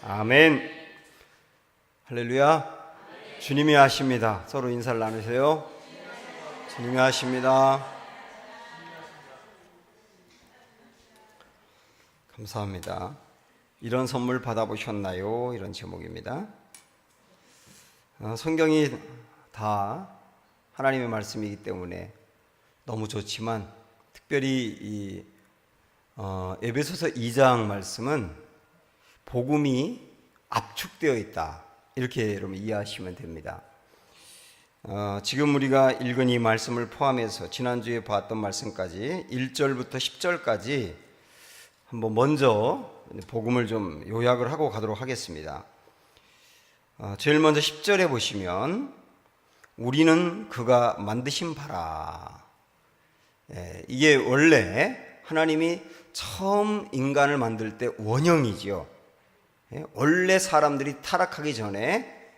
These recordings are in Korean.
아멘. 할렐루야. 주님이 하십니다. 서로 인사를 나누세요. 주님이 하십니다. 감사합니다. 이런 선물 받아보셨나요? 이런 제목입니다. 성경이 다 하나님의 말씀이기 때문에 너무 좋지만 특별히 이 에베소서 2장 말씀은 복음이 압축되어 있다, 이렇게 여러분 이해하시면 됩니다. 지금 우리가 읽은 이 말씀을 포함해서 지난주에 봤던 말씀까지 1절부터 10절까지 한번 먼저 복음을 좀 요약을 하고 가도록 하겠습니다. 제일 먼저 10절에 보시면 우리는 그가 만드신 바라. 이게 원래 하나님이 처음 인간을 만들 때 원형이지요. 원래 사람들이 타락하기 전에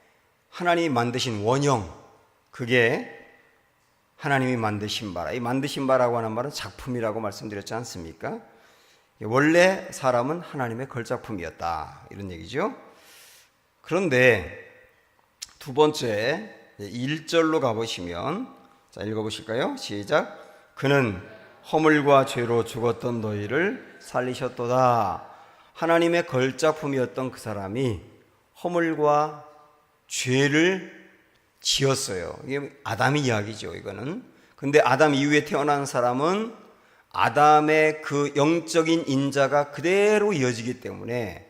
하나님이 만드신 원형, 그게 하나님이 만드신 바라. 이 만드신 바라고 하는 말은 작품이라고 말씀드렸지 않습니까? 원래 사람은 하나님의 걸작품이었다, 이런 얘기죠. 그런데 두 번째 1절로 가보시면, 자, 읽어보실까요? 시작. 그는 허물과 죄로 죽었던 너희를 살리셨도다. 하나님의 걸작품이었던 그 사람이 허물과 죄를 지었어요. 이게 아담의 이야기죠, 이거는. 근데 아담 이후에 태어난 사람은 아담의 그 영적인 인자가 그대로 이어지기 때문에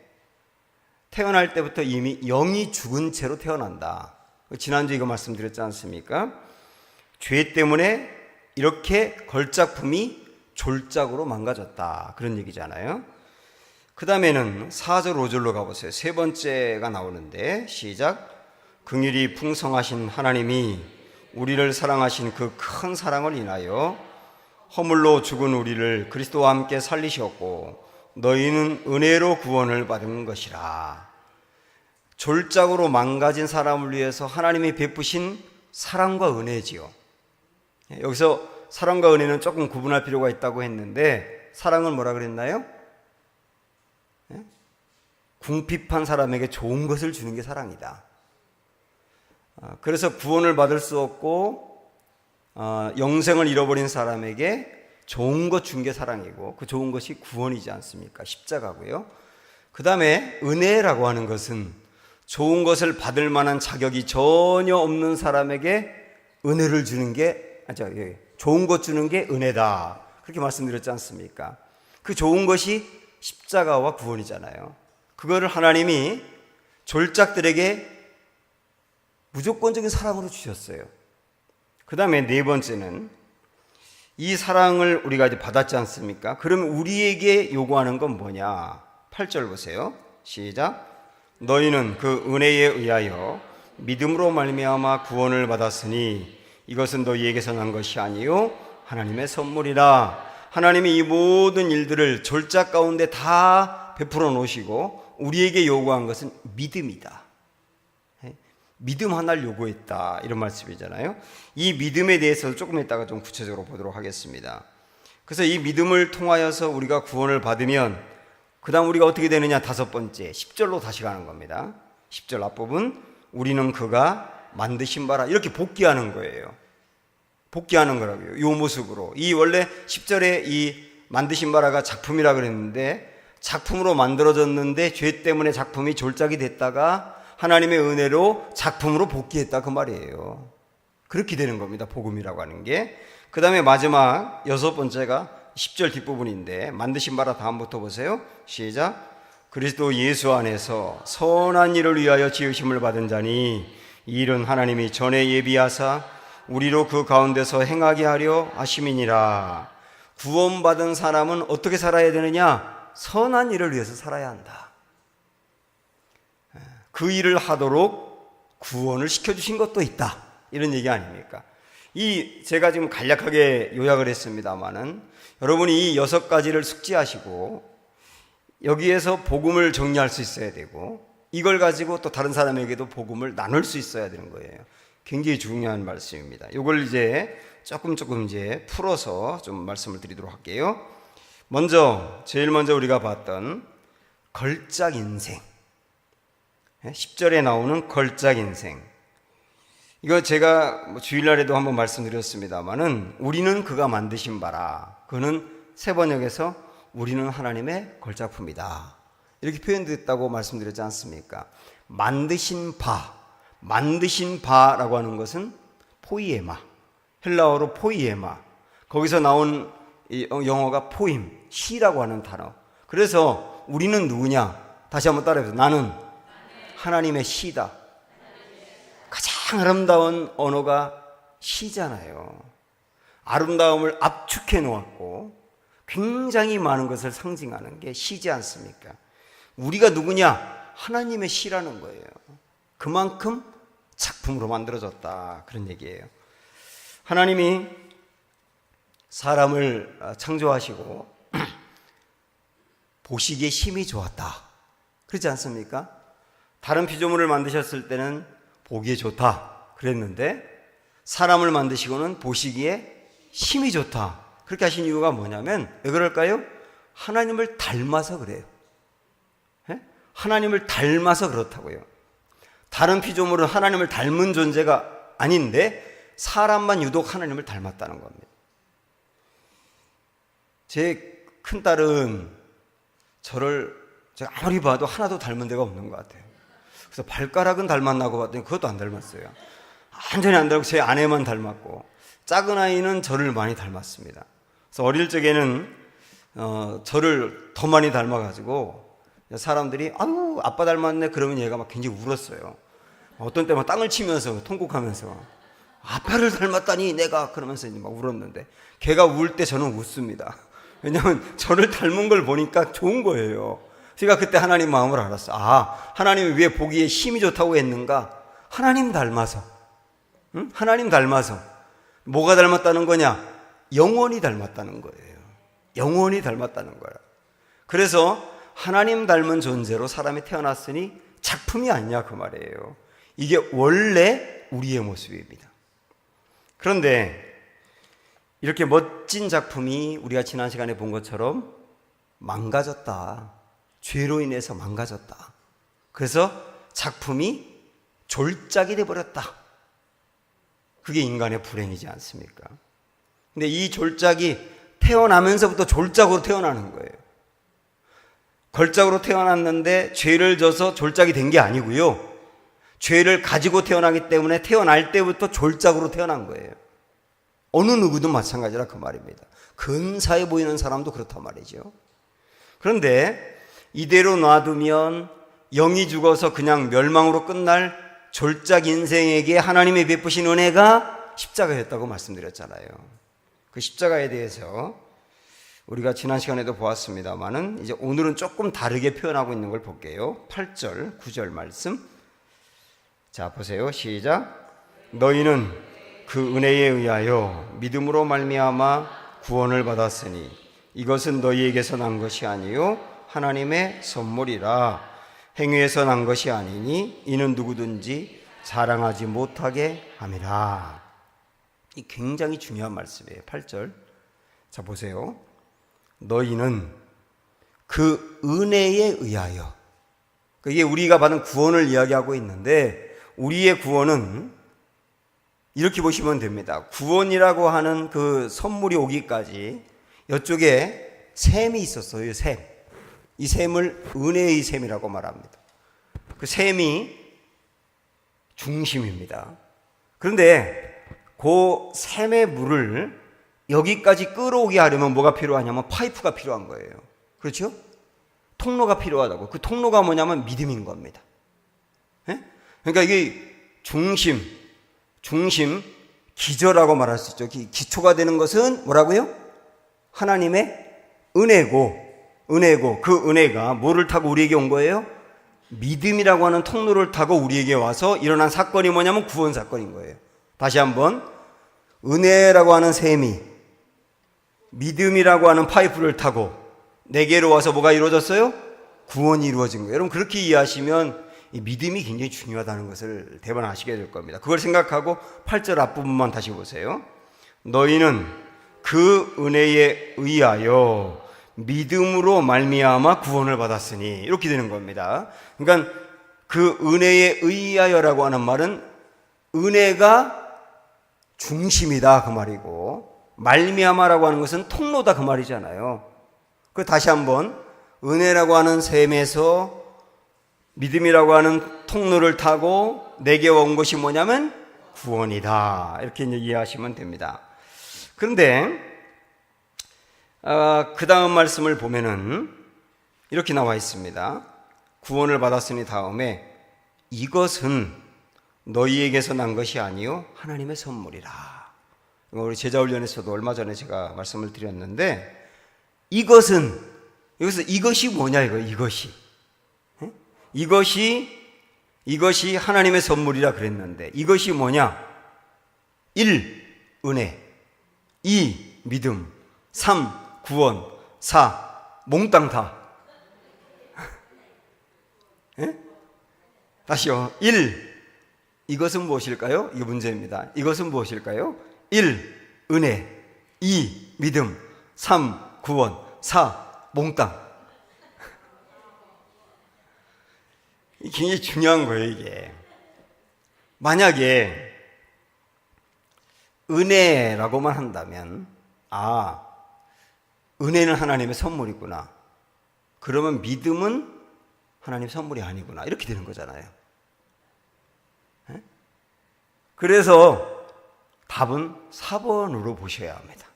태어날 때부터 이미 영이 죽은 채로 태어난다. 지난주에 이거 말씀드렸지 않습니까? 죄 때문에 이렇게 걸작품이 졸작으로 망가졌다, 그런 얘기잖아요. 그 다음에는 4절 5절로 가보세요. 세 번째가 나오는데, 시작. 긍휼이 풍성하신 하나님이 우리를 사랑하신 그 큰 사랑을 인하여 허물로 죽은 우리를 그리스도와 함께 살리셨고 너희는 은혜로 구원을 받은 것이라. 졸작으로 망가진 사람을 위해서 하나님이 베푸신 사랑과 은혜지요. 여기서 사랑과 은혜는 조금 구분할 필요가 있다고 했는데, 사랑은 뭐라 그랬나요? 궁핍한 사람에게 좋은 것을 주는 게 사랑이다. 그래서 구원을 받을 수 없고 영생을 잃어버린 사람에게 좋은 것 준 게 사랑이고, 그 좋은 것이 구원이지 않습니까? 십자가고요. 그 다음에 은혜라고 하는 것은 좋은 것을 받을 만한 자격이 전혀 없는 사람에게 은혜를 주는 게, 좋은 것 주는 게 은혜다, 그렇게 말씀드렸지 않습니까? 그 좋은 것이 십자가와 구원이잖아요. 그거를 하나님이 졸작들에게 무조건적인 사랑으로 주셨어요. 그 다음에 네 번째는 이 사랑을 우리가 이제 받았지 않습니까? 그럼 우리에게 요구하는 건 뭐냐? 8절 보세요. 시작. 너희는 그 은혜에 의하여 믿음으로 말미암아 구원을 받았으니 이것은 너희에게서 난 것이 아니요 하나님의 선물이라. 하나님이 이 모든 일들을 졸작 가운데 다 베풀어 놓으시고 우리에게 요구한 것은 믿음이다. 믿음 하나를 요구했다, 이런 말씀이잖아요. 이 믿음에 대해서 조금 이따가 좀 구체적으로 보도록 하겠습니다. 그래서 이 믿음을 통하여서 우리가 구원을 받으면 그 다음 우리가 어떻게 되느냐? 다섯 번째 10절로 다시 가는 겁니다. 10절 앞부분, 우리는 그가 만드신 바라, 이렇게 복귀하는 거예요. 복귀하는 거라고요. 이 모습으로. 이 원래 10절에 이 만드신 바라가 작품이라 그랬는데, 작품으로 만들어졌는데 죄 때문에 작품이 졸작이 됐다가 하나님의 은혜로 작품으로 복귀했다, 그 말이에요. 그렇게 되는 겁니다, 복음이라고 하는 게. 그 다음에 마지막 여섯 번째가 10절 뒷부분인데, 만드신 바라 다음부터 보세요. 시작. 그리스도 예수 안에서 선한 일을 위하여 지으심을 받은 자니 이 일은 하나님이 전에 예비하사 우리로 그 가운데서 행하게 하려 하심이니라. 구원받은 사람은 어떻게 살아야 되느냐? 선한 일을 위해서 살아야 한다. 그 일을 하도록 구원을 시켜주신 것도 있다, 이런 얘기 아닙니까? 제가 지금 간략하게 요약을 했습니다마는 여러분이 이 6가지를 숙지하시고 여기에서 복음을 정리할 수 있어야 되고, 이걸 가지고 또 다른 사람에게도 복음을 나눌 수 있어야 되는 거예요. 굉장히 중요한 말씀입니다. 이걸 이제 조금 이제 풀어서 좀 말씀을 드리도록 할게요. 제일 먼저 우리가 봤던 걸작 인생, 10절에 나오는 걸작 인생. 이거 제가 주일날에도 한번 말씀드렸습니다만은 우리는 그가 만드신 바라. 그는 새 번역에서 우리는 하나님의 걸작품이다. 이렇게 표현됐다고 말씀드렸지 않습니까? 만드신 바라고 하는 것은 포이에마, 헬라어로 포이에마. 거기서 나온 영어가 포임, 시라고 하는 단어. 그래서 우리는 누구냐? 다시 한번 따라해보세요. 나는 하나님의 시다. 가장 아름다운 언어가 시잖아요. 아름다움을 압축해 놓았고 굉장히 많은 것을 상징하는 게 시지 않습니까? 우리가 누구냐? 하나님의 시라는 거예요. 그만큼 작품으로 만들어졌다, 그런 얘기예요. 하나님이 사람을 창조하시고 보시기에 심히 좋았다, 그렇지 않습니까? 다른 피조물을 만드셨을 때는 보기에 좋다 그랬는데 사람을 만드시고는 보시기에 심히 좋다, 그렇게 하신 이유가 뭐냐면, 왜 그럴까요? 하나님을 닮아서 그래요. 하나님을 닮아서 그렇다고요. 다른 피조물은 하나님을 닮은 존재가 아닌데 사람만 유독 하나님을 닮았다는 겁니다. 제 큰딸은 저를 제가 아무리 봐도 하나도 닮은 데가 없는 것 같아요. 그래서 발가락은 닮았나고 봤더니 그것도 안 닮았어요. 완전히 안 닮고 제 아내만 닮았고, 작은 아이는 저를 많이 닮았습니다. 그래서 어릴 적에는 저를 더 많이 닮아가지고 사람들이 아유 아빠 닮았네 그러면 얘가 막 굉장히 울었어요. 어떤 때 막 땅을 치면서 통곡하면서 아빠를 닮았다니 내가, 그러면서 이제 막 울었는데, 걔가 울 때 저는 웃습니다. 왜냐하면 저를 닮은 걸 보니까 좋은 거예요. 제가 그때 하나님 마음을 알았어요. 아, 하나님이 왜 보기에 힘이 좋다고 했는가? 하나님 닮아서. 응? 하나님 닮아서. 뭐가 닮았다는 거냐? 영원히 닮았다는 거예요. 영원히 닮았다는 거야. 그래서 하나님 닮은 존재로 사람이 태어났으니 작품이 아니냐 그 말이에요. 이게 원래 우리의 모습입니다. 그런데 이렇게 멋진 작품이 우리가 지난 시간에 본 것처럼 망가졌다. 죄로 인해서 망가졌다. 그래서 작품이 졸작이 돼버렸다. 그게 인간의 불행이지 않습니까? 근데 이 졸작이 태어나면서부터 졸작으로 태어나는 거예요. 걸작으로 태어났는데 죄를 져서 졸작이 된 게 아니고요. 죄를 가지고 태어나기 때문에 태어날 때부터 졸작으로 태어난 거예요. 어느 누구든 마찬가지라 그 말입니다. 근사해 보이는 사람도 그렇단 말이죠. 그런데 이대로 놔두면 영이 죽어서 그냥 멸망으로 끝날 졸작 인생에게 하나님이 베푸신 은혜가 십자가였다고 말씀드렸잖아요. 그 십자가에 대해서 우리가 지난 시간에도 보았습니다만은 이제 오늘은 조금 다르게 표현하고 있는 걸 볼게요. 8절, 9절 말씀. 자, 보세요. 시작. 너희는 그 은혜에 의하여 믿음으로 말미암아 구원을 받았으니 이것은 너희에게서 난 것이 아니요 하나님의 선물이라. 행위에서 난 것이 아니니 이는 누구든지 자랑하지 못하게 함이라. 이 굉장히 중요한 말씀이에요. 8절. 자, 보세요. 너희는 그 은혜에 의하여. 이게 우리가 받은 구원을 이야기하고 있는데, 우리의 구원은 이렇게 보시면 됩니다. 구원이라고 하는 그 선물이 오기까지 이쪽에 셈이 있었어요. 셈. 이 셈을 은혜의 셈이라고 말합니다. 그 셈이 중심입니다. 그런데 그 셈의 물을 여기까지 끌어오게 하려면 뭐가 필요하냐면 파이프가 필요한 거예요. 그렇죠? 통로가 필요하다고. 그 통로가 뭐냐면 믿음인 겁니다. 예? 그러니까 이게 중심, 기저라고 말할 수 있죠. 기초가 되는 것은 뭐라고요? 하나님의 은혜고 그 은혜가 뭐를 타고 우리에게 온 거예요? 믿음이라고 하는 통로를 타고 우리에게 와서 일어난 사건이 뭐냐면 구원 사건인 거예요. 다시 한번, 은혜라고 하는 셈이 믿음이라고 하는 파이프를 타고 내게로 와서 뭐가 이루어졌어요? 구원이 이루어진 거예요. 여러분, 그렇게 이해하시면 이 믿음이 굉장히 중요하다는 것을 대번 아시게 될 겁니다. 그걸 생각하고 8절 앞부분만 다시 보세요. 너희는 그 은혜에 의하여 믿음으로 말미암아 구원을 받았으니, 이렇게 되는 겁니다. 그러니까 그 은혜에 의하여라고 하는 말은 은혜가 중심이다 그 말이고, 말미암아라고 하는 것은 통로다 그 말이잖아요. 그 다시 한번, 은혜라고 하는 셈에서 믿음이라고 하는 통로를 타고 내게 온 것이 뭐냐면 구원이다, 이렇게 이해하시면 됩니다. 그런데 그 다음 말씀을 보면은 이렇게 나와 있습니다. 구원을 받았으니 다음에 이것은 너희에게서 난 것이 아니요 하나님의 선물이라. 우리 제자훈련에서도 얼마 전에 제가 말씀을 드렸는데, 이것은, 여기서 이것이 뭐냐, 이것이 하나님의 선물이라 그랬는데, 이것이 뭐냐? 1. 은혜, 2. 믿음, 3. 구원, 4. 몽땅 다. 다시요. 1. 이것은 무엇일까요? 이게 문제입니다. 이것은 무엇일까요? 1. 은혜, 2. 믿음, 3. 구원, 4. 몽땅. 굉장히 중요한 거예요, 이게. 만약에 은혜라고만 한다면, 은혜는 하나님의 선물이구나, 그러면 믿음은 하나님의 선물이 아니구나, 이렇게 되는 거잖아요. 그래서 답은 4번으로 보셔야 합니다.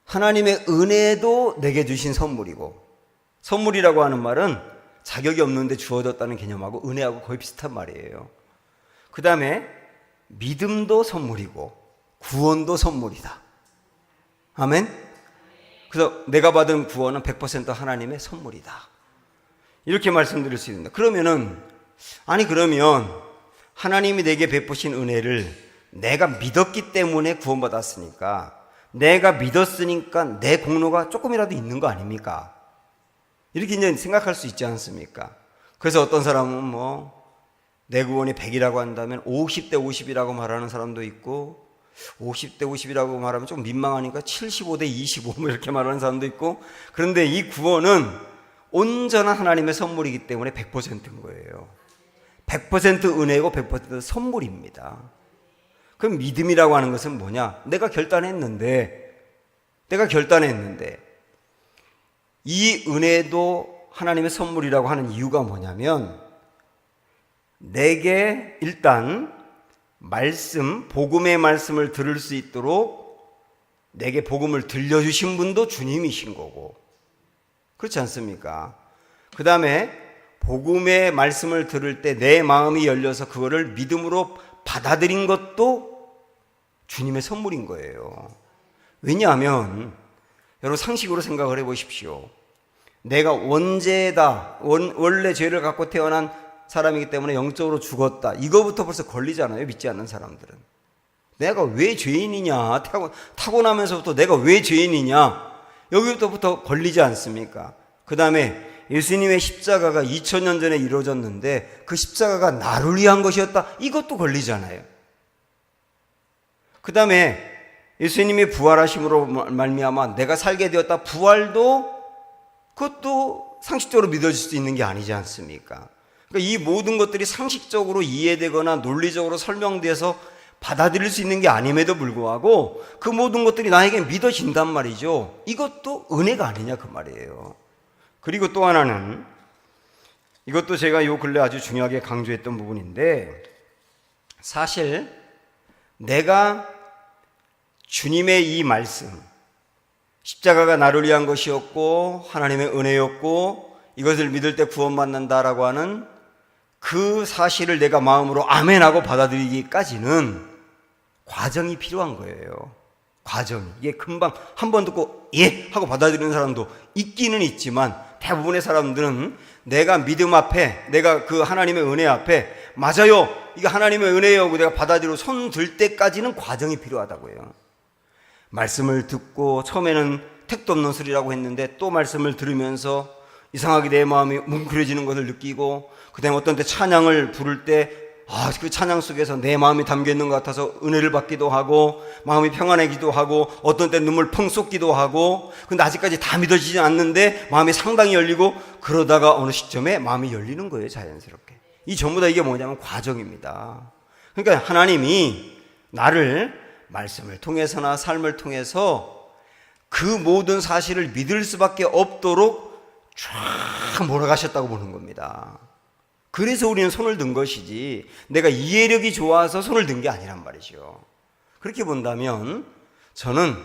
하나님의 은혜도 내게 주신 선물이고, 선물이라고 하는 말은 자격이 없는데 주어졌다는 개념하고 은혜하고 거의 비슷한 말이에요. 그 다음에 믿음도 선물이고 구원도 선물이다. 아멘? 그래서 내가 받은 구원은 100% 하나님의 선물이다, 이렇게 말씀드릴 수 있습니다. 그러면 하나님이 내게 베푸신 은혜를 내가 믿었기 때문에 구원받았으니까, 내가 믿었으니까 내 공로가 조금이라도 있는 거 아닙니까? 이렇게 이제 생각할 수 있지 않습니까? 그래서 어떤 사람은 내 구원이 100이라고 한다면 50대 50이라고 말하는 사람도 있고, 50대 50이라고 말하면 좀 민망하니까 75대 25 이렇게 말하는 사람도 있고, 그런데 이 구원은 온전한 하나님의 선물이기 때문에 100%인 거예요. 100% 은혜고 100% 선물입니다. 그럼 믿음이라고 하는 것은 뭐냐? 내가 결단했는데 이 은혜도 하나님의 선물이라고 하는 이유가 뭐냐면, 내게 일단 복음의 말씀을 들을 수 있도록 내게 복음을 들려주신 분도 주님이신 거고, 그렇지 않습니까? 그 다음에 복음의 말씀을 들을 때 내 마음이 열려서 그거를 믿음으로 받아들인 것도 주님의 선물인 거예요. 왜냐하면 여러분 상식으로 생각을 해보십시오. 내가 원래 죄를 갖고 태어난 사람이기 때문에 영적으로 죽었다, 이거부터 벌써 걸리잖아요, 믿지 않는 사람들은. 내가 왜 죄인이냐, 타고나면서부터 내가 왜 죄인이냐, 여기부터 걸리지 않습니까? 그 다음에 예수님의 십자가가 2000년 전에 이루어졌는데 그 십자가가 나를 위한 것이었다, 이것도 걸리잖아요. 그 다음에 예수님이 부활하심으로 말미암아 내가 살게 되었다, 부활도 그것도 상식적으로 믿어질 수 있는 게 아니지 않습니까? 그러니까 이 모든 것들이 상식적으로 이해되거나 논리적으로 설명돼서 받아들일 수 있는 게 아님에도 불구하고 그 모든 것들이 나에게 믿어진단 말이죠. 이것도 은혜가 아니냐 그 말이에요. 그리고 또 하나는, 이것도 제가 요 근래 아주 중요하게 강조했던 부분인데, 사실 내가 주님의 이 말씀, 십자가가 나를 위한 것이었고 하나님의 은혜였고 이것을 믿을 때 구원받는다라고 하는 그 사실을 내가 마음으로 아멘하고 받아들이기까지는 과정이 필요한 거예요. 과정이. 이게 금방 한 번 듣고 예 하고 받아들이는 사람도 있기는 있지만, 대부분의 사람들은 내가 믿음 앞에, 내가 그 하나님의 은혜 앞에 맞아요, 이게 하나님의 은혜요, 내가 받아들이고 손 들 때까지는 과정이 필요하다고요. 말씀을 듣고 처음에는 택도 없는 소리라고 했는데 또 말씀을 들으면서 이상하게 내 마음이 뭉클해지는 것을 느끼고, 그 다음에 어떤 때 찬양을 부를 때 그 찬양 속에서 내 마음이 담겨 있는 것 같아서 은혜를 받기도 하고 마음이 평안해지기도 하고 어떤 때 눈물 펑 쏟기도 하고, 근데 아직까지 다 믿어지지 않는데 마음이 상당히 열리고, 그러다가 어느 시점에 마음이 열리는 거예요, 자연스럽게. 이 전부 다 이게 뭐냐면 과정입니다. 그러니까 하나님이 나를 말씀을 통해서나 삶을 통해서 그 모든 사실을 믿을 수밖에 없도록 쫙 몰아가셨다고 보는 겁니다. 그래서 우리는 손을 든 것이지 내가 이해력이 좋아서 손을 든 게 아니란 말이죠. 그렇게 본다면 저는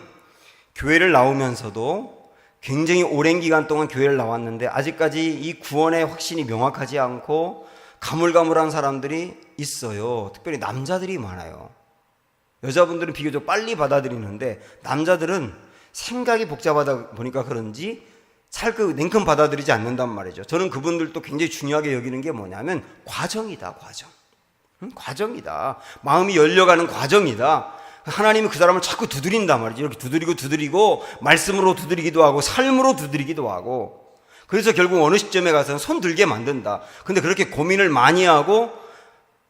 교회를 나오면서도 굉장히 오랜 기간 동안 교회를 나왔는데 아직까지 이 구원의 확신이 명확하지 않고 가물가물한 사람들이 있어요. 특별히 남자들이 많아요. 여자분들은 비교적 빨리 받아들이는데 남자들은 생각이 복잡하다 보니까 그런지 잘 냉큼 받아들이지 않는단 말이죠. 저는 그분들도 굉장히 중요하게 여기는 게 뭐냐면 과정이다, 과정. 과정이다. 마음이 열려가는 과정이다. 하나님이 그 사람을 자꾸 두드린단 말이죠. 이렇게 두드리고 말씀으로 두드리기도 하고 삶으로 두드리기도 하고, 그래서 결국 어느 시점에 가서는 손 들게 만든다. 근데 그렇게 고민을 많이 하고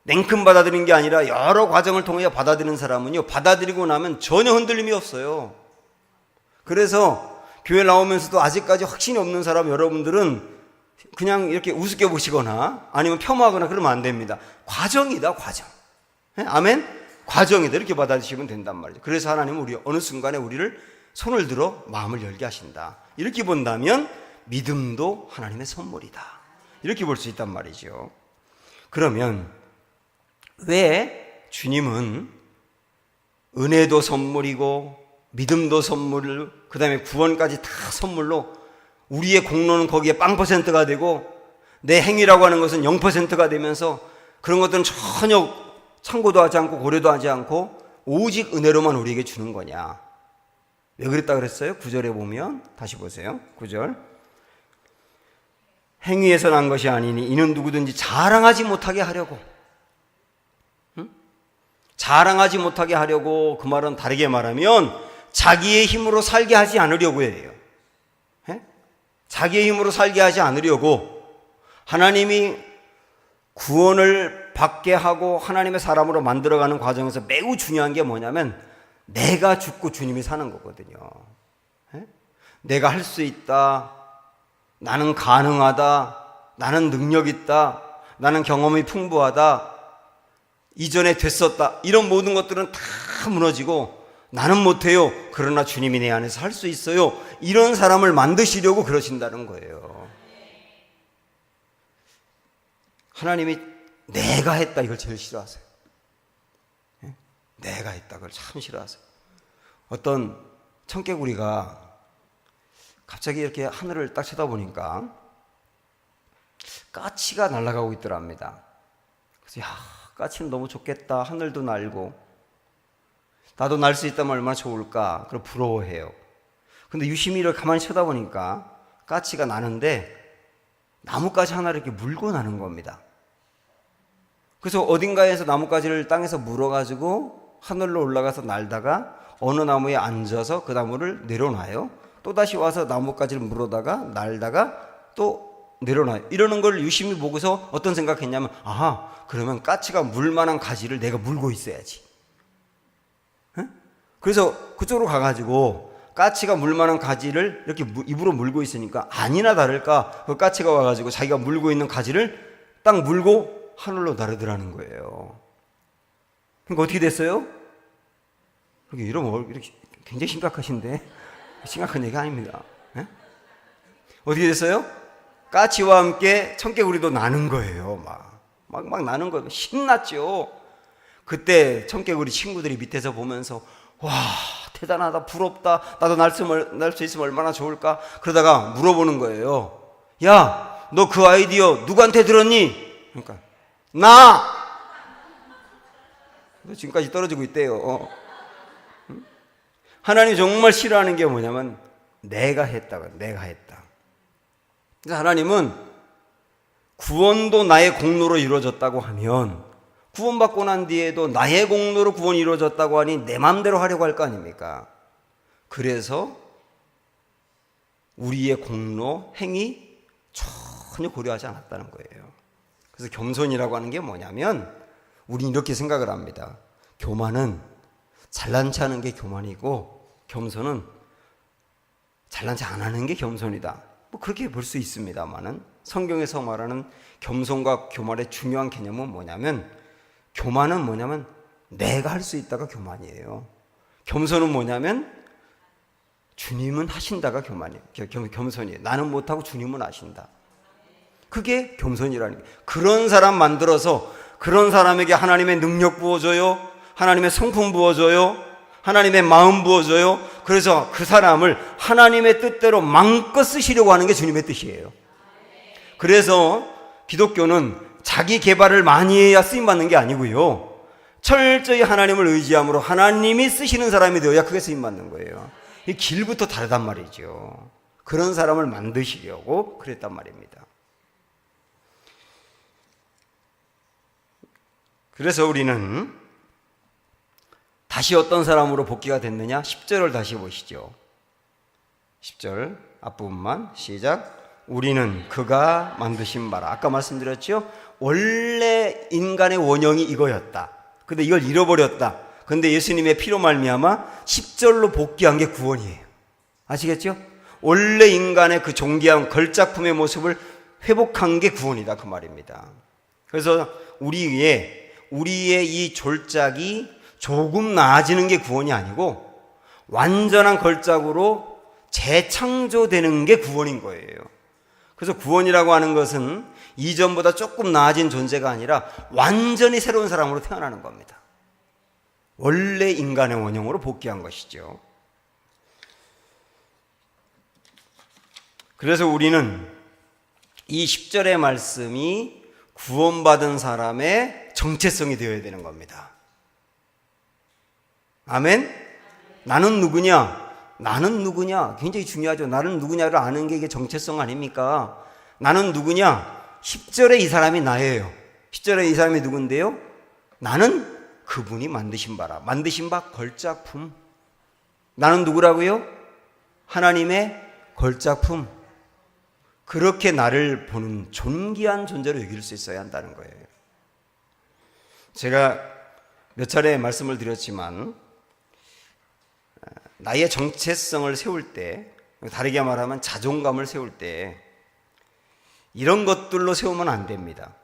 냉큼 받아들이는 게 아니라 여러 과정을 통해 받아들이는 사람은요, 받아들이고 나면 전혀 흔들림이 없어요. 그래서 교회 나오면서도 아직까지 확신이 없는 사람 여러분들은 그냥 이렇게 우습게 보시거나 아니면 폄하하거나 그러면 안 됩니다. 과정이다, 과정. 아멘? 과정이다, 이렇게 받아들이시면 된단 말이죠. 그래서 하나님은 우리 어느 순간에 우리를 손을 들어 마음을 열게 하신다. 이렇게 본다면 믿음도 하나님의 선물이다, 이렇게 볼 수 있단 말이죠. 그러면 왜 주님은 은혜도 선물이고 믿음도 선물, 그 다음에 구원까지 다 선물로, 우리의 공로는 거기에 0%가 되고 내 행위라고 하는 것은 0%가 되면서 그런 것들은 전혀 참고도 하지 않고 고려도 하지 않고 오직 은혜로만 우리에게 주는 거냐? 왜 그랬다 그랬어요? 9절에 보면 다시 보세요. 9절. 행위에서 난 것이 아니니 이는 누구든지 자랑하지 못하게 하려고. 자랑하지 못하게 하려고, 그 말은 다르게 말하면 자기의 힘으로 살게 하지 않으려고 해요. 자기의 힘으로 살게 하지 않으려고. 하나님이 구원을 받게 하고 하나님의 사람으로 만들어가는 과정에서 매우 중요한 게 뭐냐면 내가 죽고 주님이 사는 거거든요. 내가 할 수 있다, 나는 가능하다, 나는 능력 있다, 나는 경험이 풍부하다, 이전에 됐었다, 이런 모든 것들은 다 무너지고 나는 못해요, 그러나 주님이 내 안에서 할 수 있어요, 이런 사람을 만드시려고 그러신다는 거예요. 하나님이 내가 했다, 이걸 제일 싫어하세요. 내가 했다, 그걸 참 싫어하세요. 어떤 청개구리가 갑자기 이렇게 하늘을 딱 쳐다보니까 까치가 날아가고 있더랍니다. 그래서 까치는 너무 좋겠다, 하늘도 날고 나도 날 수 있다면 얼마나 좋을까, 그걸 부러워해요. 근데 유심히 이를 가만히 쳐다보니까 까치가 나는데 나뭇가지 하나를 이렇게 물고 나는 겁니다. 그래서 어딘가에서 나뭇가지를 땅에서 물어가지고 하늘로 올라가서 날다가 어느 나무에 앉아서 그 나무를 내려놔요. 또다시 와서 나뭇가지를 물어다가 날다가 또 내려놔요. 이러는 걸 유심히 보고서 어떤 생각했냐면, 그러면 까치가 물만한 가지를 내가 물고 있어야지. 그래서 그쪽으로 가가지고 까치가 물만한 가지를 이렇게 입으로 물고 있으니까 아니나 다를까 그 까치가 와가지고 자기가 물고 있는 가지를 딱 물고 하늘로 나르더라는 거예요. 그러니까 어떻게 됐어요? 이러면 이렇게 굉장히 심각하신데, 심각한 얘기 아닙니다. 어떻게 됐어요? 까치와 함께 청개구리도 나는 거예요. 막 나는 거예요. 신났죠. 그때 청개구리 친구들이 밑에서 보면서 와, 대단하다, 부럽다, 나도 날 수 있으면 얼마나 좋을까. 그러다가 물어보는 거예요. 야, 너 그 아이디어 누구한테 들었니? 그러니까 나! 지금까지 떨어지고 있대요. 하나님 정말 싫어하는 게 뭐냐면 내가 했다. 그래서 하나님은 구원도 나의 공로로 이루어졌다고 하면 구원받고 난 뒤에도 나의 공로로 구원이 이루어졌다고 하니 내 마음대로 하려고 할 거 아닙니까? 그래서 우리의 공로, 행위 전혀 고려하지 않았다는 거예요. 그래서 겸손이라고 하는 게 뭐냐면 우린 이렇게 생각을 합니다. 교만은 잘난 체 하는 게 교만이고 겸손은 잘난 체 안 하는 게 겸손이다. 뭐 그렇게 볼 수 있습니다만은 성경에서 말하는 겸손과 교만의 중요한 개념은 뭐냐면, 교만은 뭐냐면 내가 할 수 있다가 교만이에요. 겸손은 뭐냐면 주님은 하신다가 교만이에요. 겸손이에요. 나는 못하고 주님은 하신다. 그게 겸손이라는 거예요. 그런 사람 만들어서 그런 사람에게 하나님의 능력 부어줘요. 하나님의 성품 부어줘요. 하나님의 마음 부어줘요. 그래서 그 사람을 하나님의 뜻대로 마음껏 쓰시려고 하는 게 주님의 뜻이에요. 그래서 기독교는 자기 개발을 많이 해야 쓰임받는 게 아니고요, 철저히 하나님을 의지함으로 하나님이 쓰시는 사람이 되어야 크게 쓰임받는 거예요. 이 길부터 다르단 말이죠. 그런 사람을 만드시려고 그랬단 말입니다. 그래서 우리는 다시 어떤 사람으로 복귀가 됐느냐? 10절을 다시 보시죠. 10절 앞부분만 시작. 우리는 그가 만드신 바라. 아까 말씀드렸죠? 원래 인간의 원형이 이거였다. 근데 이걸 잃어버렸다. 근데 예수님의 피로 말미암아 10절로 복귀한 게 구원이에요. 아시겠죠? 원래 인간의 그 존귀한 걸작품의 모습을 회복한 게 구원이다, 그 말입니다. 그래서 우리의 이 졸작이 조금 나아지는 게 구원이 아니고 완전한 걸작으로 재창조되는 게 구원인 거예요. 그래서 구원이라고 하는 것은 이전보다 조금 나아진 존재가 아니라 완전히 새로운 사람으로 태어나는 겁니다. 원래 인간의 원형으로 복귀한 것이죠. 그래서 우리는 이 10절의 말씀이 구원받은 사람의 정체성이 되어야 되는 겁니다. 아멘? 나는 누구냐? 나는 누구냐? 굉장히 중요하죠. 나는 누구냐를 아는 게 이게 정체성 아닙니까? 나는 누구냐? 10절에 이 사람이 나예요. 10절에 이 사람이 누군데요? 나는 그분이 만드신 바라. 만드신 바 걸작품. 나는 누구라고요? 하나님의 걸작품. 그렇게 나를 보는 존귀한 존재로 여길 수 있어야 한다는 거예요. 제가 몇 차례 말씀을 드렸지만 나의 정체성을 세울 때, 다르게 말하면 자존감을 세울 때 이런 것들로 세우면 안 됩니다.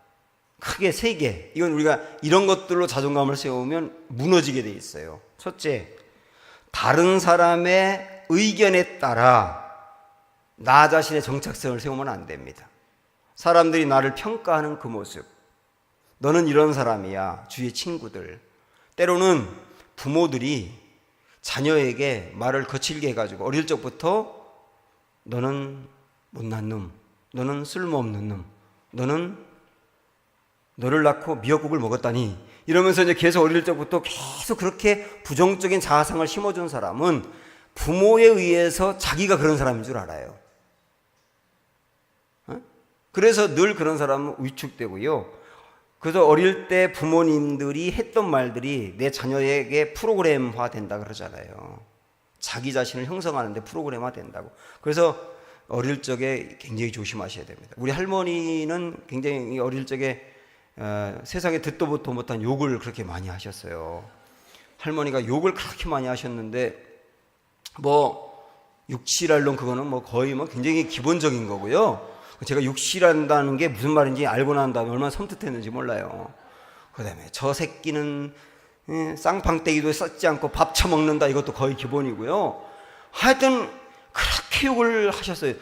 크게 3개. 이건 우리가 이런 것들로 자존감을 세우면 무너지게 돼 있어요. 첫째, 다른 사람의 의견에 따라 나 자신의 정체성을 세우면 안 됩니다. 사람들이 나를 평가하는 그 모습, 너는 이런 사람이야. 주위의 친구들, 때로는 부모들이 자녀에게 말을 거칠게 해가지고 어릴 적부터 너는 못난 놈, 너는 쓸모없는 놈, 너를 낳고 미역국을 먹었다니, 이러면서 이제 계속 어릴 적부터 계속 그렇게 부정적인 자아상을 심어준 사람은 부모에 의해서 자기가 그런 사람인 줄 알아요. 그래서 늘 그런 사람은 위축되고요. 그래서 어릴 때 부모님들이 했던 말들이 내 자녀에게 프로그램화 된다 그러잖아요. 자기 자신을 형성하는데 프로그램화 된다고. 그래서 어릴 적에 굉장히 조심하셔야 됩니다. 우리 할머니는 굉장히 어릴 적에 세상에 듣도 보도 못한 욕을 그렇게 많이 하셨어요. 할머니가 욕을 그렇게 많이 하셨는데 육실할론 그거는 거의 굉장히 기본적인 거고요. 제가 육실한다는 게 무슨 말인지 알고 난 다음에 얼마나 섬뜩했는지 몰라요. 그 다음에 저 새끼는 쌍방떼기도 썩지 않고 밥 처먹는다, 이것도 거의 기본이고요. 하여튼 그렇게 욕을 하셨어요.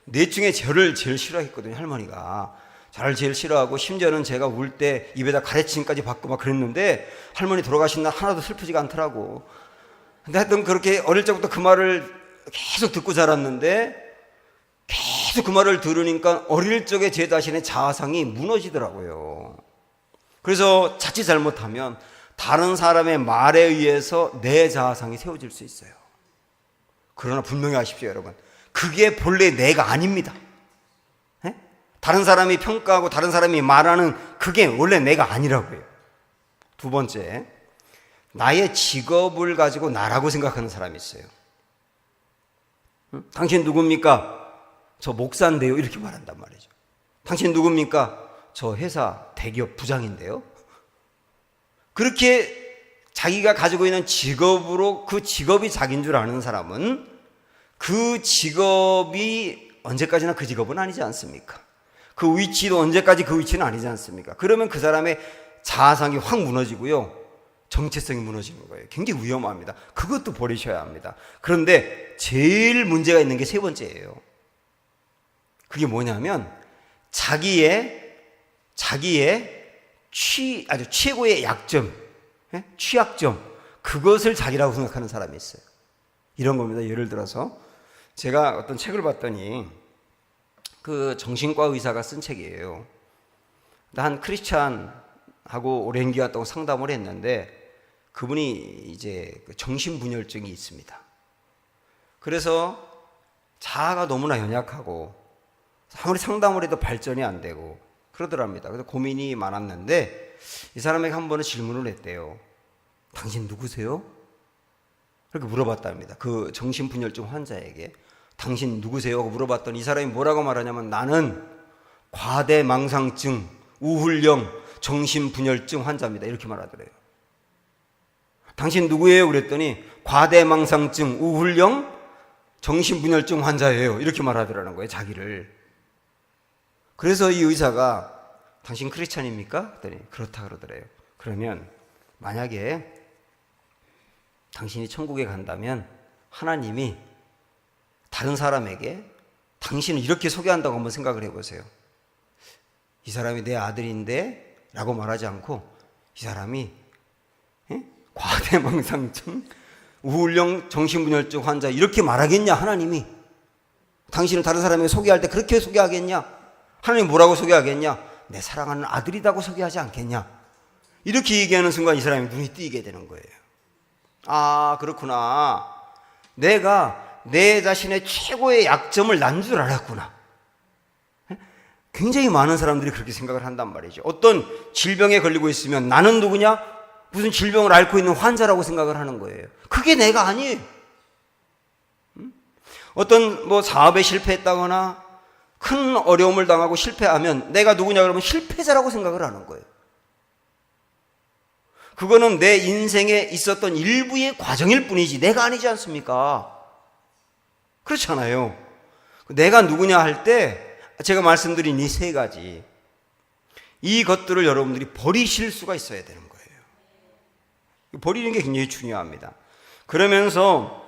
넷 중에 저를 제일 싫어했거든요, 할머니가. 저를 제일 싫어하고, 심지어는 제가 울 때 입에다 가래침까지 받고 막 그랬는데 할머니 돌아가신 날 하나도 슬프지가 않더라고. 근데 하여튼 그렇게 어릴 적부터 그 말을 계속 듣고 자랐는데 계속 그 말을 들으니까 어릴 적에 제 자신의 자아상이 무너지더라고요. 그래서 자칫 잘못하면 다른 사람의 말에 의해서 내 자아상이 세워질 수 있어요. 그러나 분명히 아십시오, 여러분. 그게 본래 내가 아닙니다. 다른 사람이 평가하고 다른 사람이 말하는 그게 원래 내가 아니라고요. 두 번째, 나의 직업을 가지고 나라고 생각하는 사람이 있어요. 당신 누굽니까? 저 목사인데요, 이렇게 말한단 말이죠. 당신 누굽니까? 저 회사 대기업 부장인데요. 그렇게 자기가 가지고 있는 직업으로 그 직업이 자기인 줄 아는 사람은 그 직업이 언제까지나 그 직업은 아니지 않습니까? 그 위치도 언제까지 그 위치는 아니지 않습니까? 그러면 그 사람의 자아상이 확 무너지고요. 정체성이 무너지는 거예요. 굉장히 위험합니다. 그것도 버리셔야 합니다. 그런데 제일 문제가 있는 게 세 번째예요. 그게 뭐냐면 자기의 아주 최고의 약점, 취약점, 그것을 자기라고 생각하는 사람이 있어요. 이런 겁니다. 예를 들어서 제가 어떤 책을 봤더니 그 정신과 의사가 쓴 책이에요. 한 크리스찬하고 오랜 기간 동안 상담을 했는데 그분이 이제 정신분열증이 있습니다. 그래서 자아가 너무나 연약하고 아무리 상담을 해도 발전이 안 되고 그러더랍니다. 그래서 고민이 많았는데 이 사람에게 한 번은 질문을 했대요. 당신 누구세요? 그렇게 물어봤답니다. 그 정신분열증 환자에게 당신 누구세요? 하고 물어봤더니 이 사람이 뭐라고 말하냐면 나는 과대망상증, 우울형, 정신분열증 환자입니다. 이렇게 말하더래요. 당신 누구예요? 그랬더니 과대망상증, 우울형, 정신분열증 환자예요. 이렇게 말하더라는 거예요. 자기를. 그래서 이 의사가 당신 크리스찬입니까? 그랬더니 그렇다 그러더래요. 그러면 만약에 당신이 천국에 간다면 하나님이 다른 사람에게 당신을 이렇게 소개한다고 한번 생각을 해보세요. 이 사람이 내 아들인데 라고 말하지 않고 이 사람이 과대망상증, 우울형, 정신분열증 환자 이렇게 말하겠냐 하나님이? 당신을 다른 사람에게 소개할 때 그렇게 소개하겠냐? 하나님 뭐라고 소개하겠냐? 내 사랑하는 아들이라고 소개하지 않겠냐? 이렇게 얘기하는 순간 이 사람이 눈이 띄게 되는 거예요. 아, 그렇구나. 내가 내 자신의 최고의 약점을 난 줄 알았구나. 굉장히 많은 사람들이 그렇게 생각을 한단 말이죠. 어떤 질병에 걸리고 있으면 나는 누구냐? 무슨 질병을 앓고 있는 환자라고 생각을 하는 거예요. 그게 내가 아니에요. 어떤 사업에 실패했다거나 큰 어려움을 당하고 실패하면 내가 누구냐 그러면 실패자라고 생각을 하는 거예요. 그거는 내 인생에 있었던 일부의 과정일 뿐이지 내가 아니지 않습니까? 그렇잖아요. 내가 누구냐 할 때 제가 말씀드린 이 세 가지, 이 것들을 여러분들이 버리실 수가 있어야 되는 거예요. 버리는 게 굉장히 중요합니다. 그러면서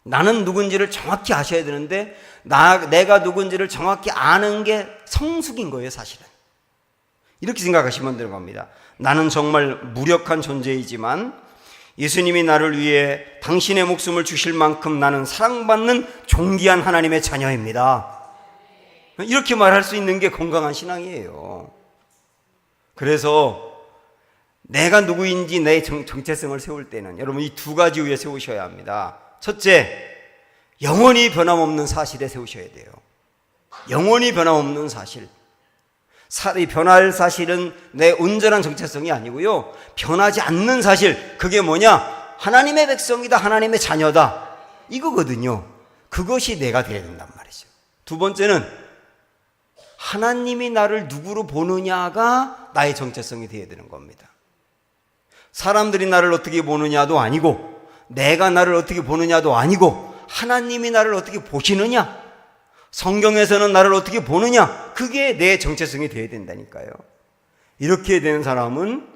나는 누군지를 정확히 아셔야 되는데 내가 누군지를 정확히 아는 게 성숙인 거예요, 사실은. 이렇게 생각하시면 되는 겁니다. 나는 정말 무력한 존재이지만 예수님이 나를 위해 당신의 목숨을 주실 만큼 나는 사랑받는 존귀한 하나님의 자녀입니다. 이렇게 말할 수 있는 게 건강한 신앙이에요. 그래서 내가 누구인지 내 정체성을 세울 때는 여러분 이 두 가지 위에 세우셔야 합니다. 첫째, 영원히 변함없는 사실에 세우셔야 돼요. 영원히 변함없는 사실. 변할 사실은 내 온전한 정체성이 아니고요. 변하지 않는 사실, 그게 뭐냐? 하나님의 백성이다, 하나님의 자녀다. 이거거든요. 그것이 내가 되어야 된단 말이죠. 두 번째는 하나님이 나를 누구로 보느냐가 나의 정체성이 되어야 되는 겁니다. 사람들이 나를 어떻게 보느냐도 아니고 내가 나를 어떻게 보느냐도 아니고 하나님이 나를 어떻게 보시느냐, 성경에서는 나를 어떻게 보느냐, 그게 내 정체성이 되어야 된다니까요. 이렇게 된 사람은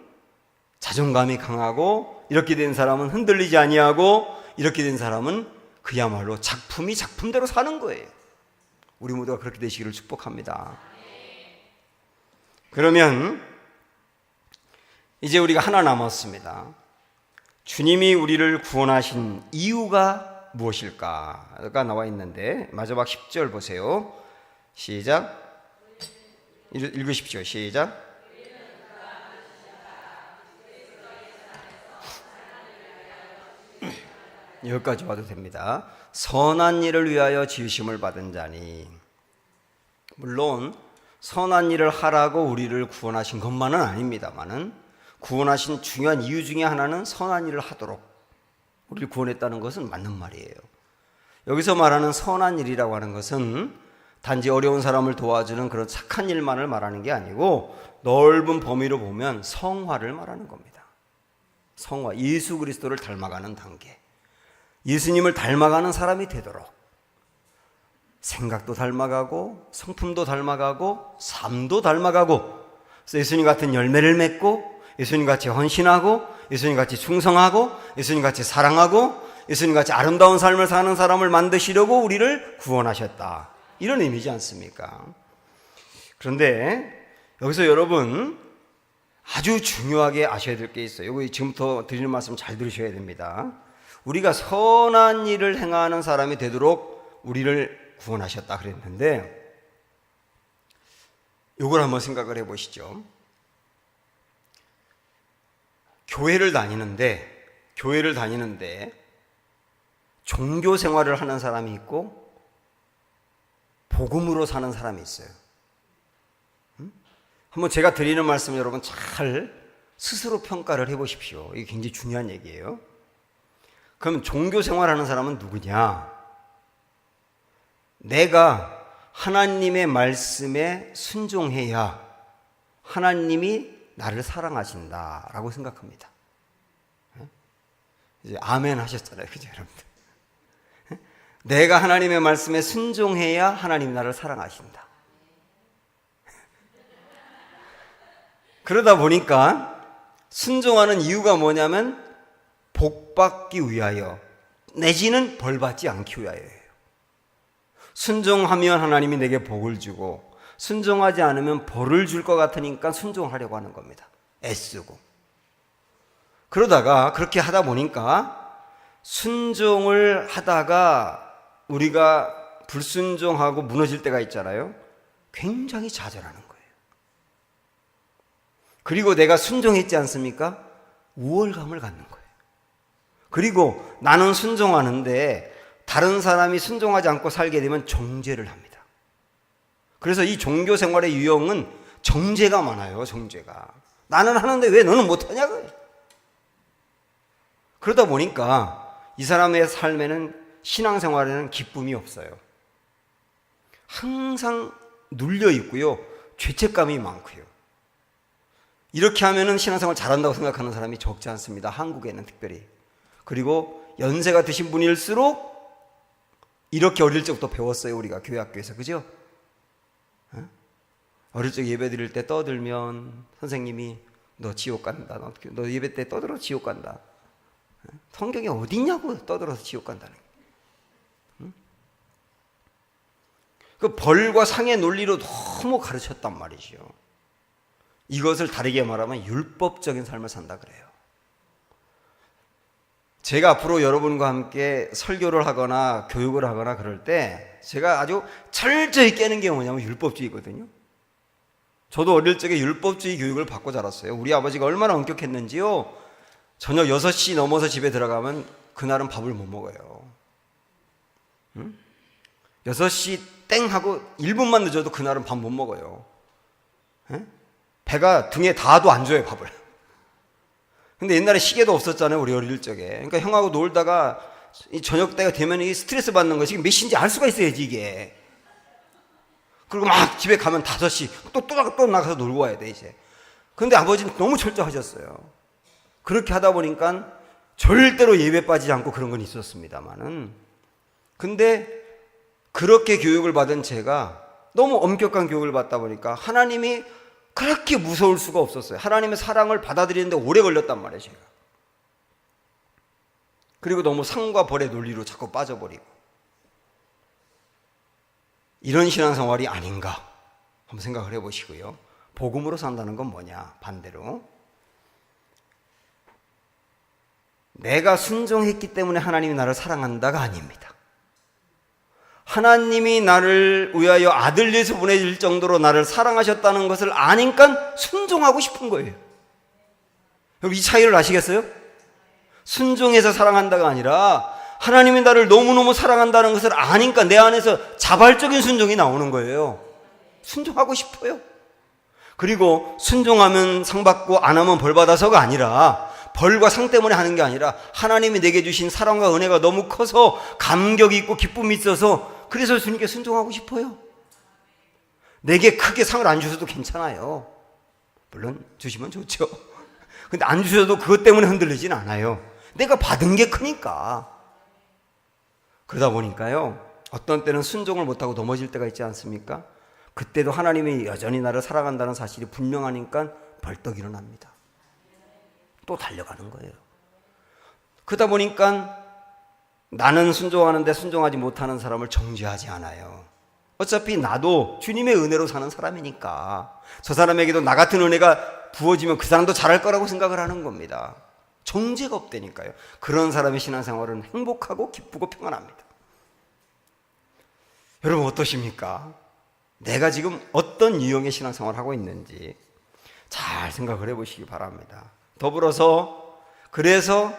자존감이 강하고, 이렇게 된 사람은 흔들리지 아니하고, 이렇게 된 사람은 그야말로 작품이 작품대로 사는 거예요. 우리 모두가 그렇게 되시기를 축복합니다. 그러면 이제 우리가 하나 남았습니다. 주님이 우리를 구원하신 이유가 무엇일까가 나와 있는데 마지막 10절 보세요. 시작. 읽으십시오. 시작. 여기까지 와도 됩니다. 선한 일을 위하여 지으심을 받은 자니. 물론 선한 일을 하라고 우리를 구원하신 것만은 아닙니다만은 구원하신 중요한 이유 중에 하나는 선한 일을 하도록 우리를 구원했다는 것은 맞는 말이에요. 여기서 말하는 선한 일이라고 하는 것은 단지 어려운 사람을 도와주는 그런 착한 일만을 말하는 게 아니고 넓은 범위로 보면 성화를 말하는 겁니다. 성화, 예수 그리스도를 닮아가는 단계. 예수님을 닮아가는 사람이 되도록 생각도 닮아가고 성품도 닮아가고 삶도 닮아가고, 그래서 예수님 같은 열매를 맺고 예수님 같이 헌신하고 예수님 같이 충성하고 예수님 같이 사랑하고 예수님 같이 아름다운 삶을 사는 사람을 만드시려고 우리를 구원하셨다, 이런 의미지 않습니까? 그런데 여기서 여러분 아주 중요하게 아셔야 될 게 있어요. 이거 지금부터 드리는 말씀 잘 들으셔야 됩니다. 우리가 선한 일을 행하는 사람이 되도록 우리를 구원하셨다 그랬는데, 이걸 한번 생각을 해보시죠. 교회를 다니는데 종교 생활을 하는 사람이 있고 복음으로 사는 사람이 있어요. 한번 제가 드리는 말씀 여러분 잘 스스로 평가를 해보십시오. 이게 굉장히 중요한 얘기예요. 그럼 종교 생활하는 사람은 누구냐? 내가 하나님의 말씀에 순종해야 하나님이 나를 사랑하신다라고 생각합니다. 이제 아멘 하셨잖아요, 그죠, 여러분들? 내가 하나님의 말씀에 순종해야 하나님이 나를 사랑하신다. 그러다 보니까 순종하는 이유가 뭐냐면 복받기 위하여, 내지는 벌받지 않기 위하여예요. 순종하면 하나님이 내게 복을 주고 순종하지 않으면 벌을 줄 것 같으니까 순종하려고 하는 겁니다. 애쓰고. 그러다가 그렇게 하다 보니까 순종을 하다가 우리가 불순종하고 무너질 때가 있잖아요. 굉장히 좌절하는 거예요. 그리고 내가 순종했지 않습니까? 우월감을 갖는 거예요. 그리고 나는 순종하는데 다른 사람이 순종하지 않고 살게 되면 정죄를 합니다. 그래서 이 종교 생활의 유형은 정죄가 많아요. 정죄가. 나는 하는데 왜 너는 못하냐고요. 그러다 보니까 이 사람의 삶에는, 신앙생활에는 기쁨이 없어요. 항상 눌려 있고요, 죄책감이 많고요. 이렇게 하면은 신앙생활 잘한다고 생각하는 사람이 적지 않습니다. 한국에는 특별히. 그리고 연세가 드신 분일수록 이렇게 어릴 적부터 배웠어요. 우리가 교회 학교에서. 그죠? 어릴 적 예배 드릴 때 떠들면 선생님이 너 지옥 간다. 너 예배 때 떠들어 지옥 간다. 성경에 어디 있냐고 떠들어서 지옥 간다는 게. 그 벌과 상의 논리로 너무 가르쳤단 말이죠. 이것을 다르게 말하면 율법적인 삶을 산다 그래요. 제가 앞으로 여러분과 함께 설교를 하거나 교육을 하거나 그럴 때 제가 아주 철저히 깨는 게 뭐냐면 율법주의거든요. 저도 어릴 적에 율법주의 교육을 받고 자랐어요. 우리 아버지가 얼마나 엄격했는지요. 저녁 6시 넘어서 집에 들어가면 그날은 밥을 못 먹어요. 6시 땡 하고 1분만 늦어도 그날은 밥 못 먹어요. 배가 등에 닿아도 안 줘요, 밥을. 근데 옛날에 시계도 없었잖아요, 우리 어릴 적에. 그러니까 형하고 놀다가 이 저녁 때가 되면 이 스트레스 받는 것이 몇 시인지 알 수가 있어야지, 이게. 그리고 막 집에 가면 5시 또 나가서 놀고 와야 돼, 이제. 근데 아버지는 너무 철저하셨어요. 그렇게 하다 보니까 절대로 예배 빠지지 않고 그런 건 있었습니다만은. 근데 그렇게 교육을 받은 제가 너무 엄격한 교육을 받다 보니까 하나님이 그렇게 무서울 수가 없었어요. 하나님의 사랑을 받아들이는데 오래 걸렸단 말이에요, 제가. 그리고 너무 상과 벌의 논리로 자꾸 빠져버리고. 이런 신앙생활이 아닌가 한번 생각을 해보시고요. 복음으로 산다는 건 뭐냐? 반대로 내가 순종했기 때문에 하나님이 나를 사랑한다가 아닙니다. 하나님이 나를 위하여 아들 예수 보내줄 정도로 나를 사랑하셨다는 것을 아니까 순종하고 싶은 거예요. 여러분, 이 차이를 아시겠어요? 순종해서 사랑한다가 아니라 하나님이 나를 너무너무 사랑한다는 것을 아니까 내 안에서 자발적인 순종이 나오는 거예요. 순종하고 싶어요. 그리고 순종하면 상 받고 안 하면 벌 받아서가 아니라, 벌과 상 때문에 하는 게 아니라 하나님이 내게 주신 사랑과 은혜가 너무 커서 감격이 있고 기쁨이 있어서 그래서 주님께 순종하고 싶어요. 내게 크게 상을 안 주셔도 괜찮아요. 물론 주시면 좋죠. 근데 안 주셔도 그것 때문에 흔들리진 않아요. 내가 받은 게 크니까. 그러다 보니까요, 어떤 때는 순종을 못하고 넘어질 때가 있지 않습니까? 그때도 하나님이 여전히 나를 사랑한다는 사실이 분명하니까 벌떡 일어납니다. 또 달려가는 거예요. 그러다 보니까 나는 순종하는데 순종하지 못하는 사람을 정죄하지 않아요. 어차피 나도 주님의 은혜로 사는 사람이니까 저 사람에게도 나 같은 은혜가 부어지면 그 사람도 잘할 거라고 생각을 하는 겁니다. 정죄가 없다니까요. 그런 사람의 신앙생활은 행복하고 기쁘고 평안합니다. 여러분 어떠십니까? 내가 지금 어떤 유형의 신앙생활을 하고 있는지 잘 생각을 해보시기 바랍니다. 더불어서 그래서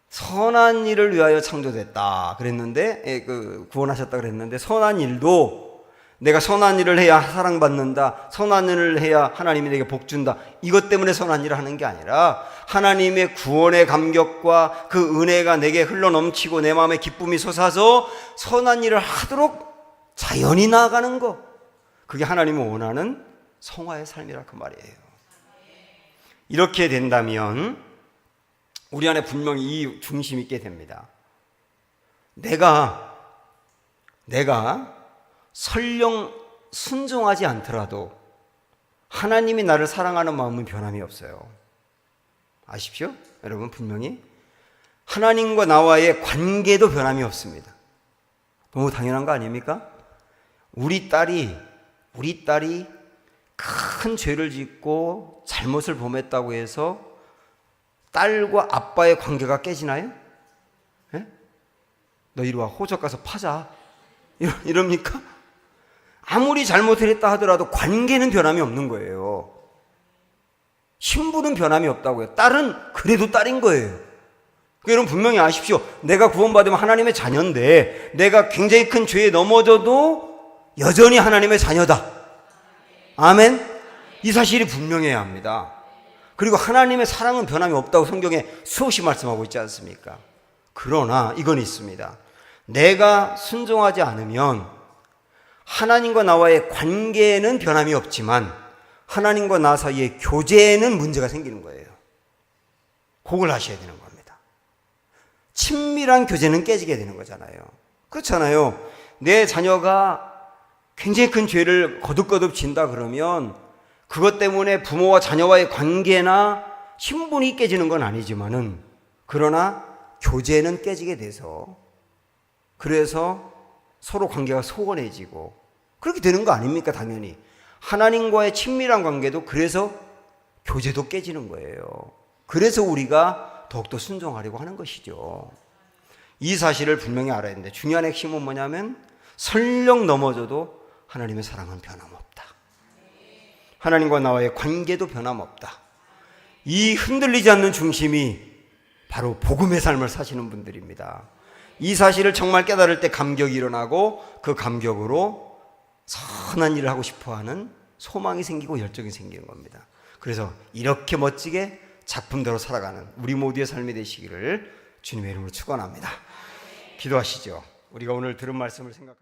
선한 일을 위하여 창조됐다 그랬는데, 구원하셨다 그랬는데, 선한 일도 내가 선한 일을 해야 사랑받는다, 선한 일을 해야 하나님이 내게 복 준다, 이것 때문에 선한 일을 하는 게 아니라 하나님의 구원의 감격과 그 은혜가 내게 흘러넘치고 내 마음에 기쁨이 솟아서 선한 일을 하도록 자연히 나아가는 것, 그게 하나님이 원하는 성화의 삶이라 그 말이에요. 이렇게 된다면 우리 안에 분명히 이 중심이 있게 됩니다. 내가 설령 순종하지 않더라도 하나님이 나를 사랑하는 마음은 변함이 없어요. 아십시오? 여러분, 분명히 하나님과 나와의 관계도 변함이 없습니다. 너무 당연한 거 아닙니까? 우리 딸이 큰 죄를 짓고 잘못을 범했다고 해서 딸과 아빠의 관계가 깨지나요? 예? 너 이리 와, 호적 가서 파자, 이럽니까? 아무리 잘못을 했다 하더라도 관계는 변함이 없는 거예요. 신부는 변함이 없다고요. 딸은 그래도 딸인 거예요. 여러분 분명히 아십시오. 내가 구원받으면 하나님의 자녀인데 내가 굉장히 큰 죄에 넘어져도 여전히 하나님의 자녀다. 아멘? 이 사실이 분명해야 합니다. 그리고 하나님의 사랑은 변함이 없다고 성경에 수없이 말씀하고 있지 않습니까? 그러나 이건 있습니다. 내가 순종하지 않으면 하나님과 나와의 관계는 변함이 없지만 하나님과 나 사이의 교제에는 문제가 생기는 거예요. 그걸 하셔야 되는 겁니다. 친밀한 교제는 깨지게 되는 거잖아요. 그렇잖아요. 내 자녀가 굉장히 큰 죄를 거듭거듭 진다 그러면 그것 때문에 부모와 자녀와의 관계나 신분이 깨지는 건 아니지만은 그러나 교제는 깨지게 돼서 그래서 서로 관계가 소원해지고 그렇게 되는 거 아닙니까? 당연히 하나님과의 친밀한 관계도 그래서 교제도 깨지는 거예요. 그래서 우리가 더욱더 순종하려고 하는 것이죠. 이 사실을 분명히 알아야 되는데 중요한 핵심은 뭐냐면 설령 넘어져도 하나님의 사랑은 변함없다. 하나님과 나와의 관계도 변함없다. 이 흔들리지 않는 중심이 바로 복음의 삶을 사시는 분들입니다. 이 사실을 정말 깨달을 때 감격이 일어나고 그 감격으로 선한 일을 하고 싶어하는 소망이 생기고 열정이 생기는 겁니다. 그래서 이렇게 멋지게 작품대로 살아가는 우리 모두의 삶이 되시기를 주님의 이름으로 축원합니다. 기도하시죠. 우리가 오늘 들은 말씀을 생각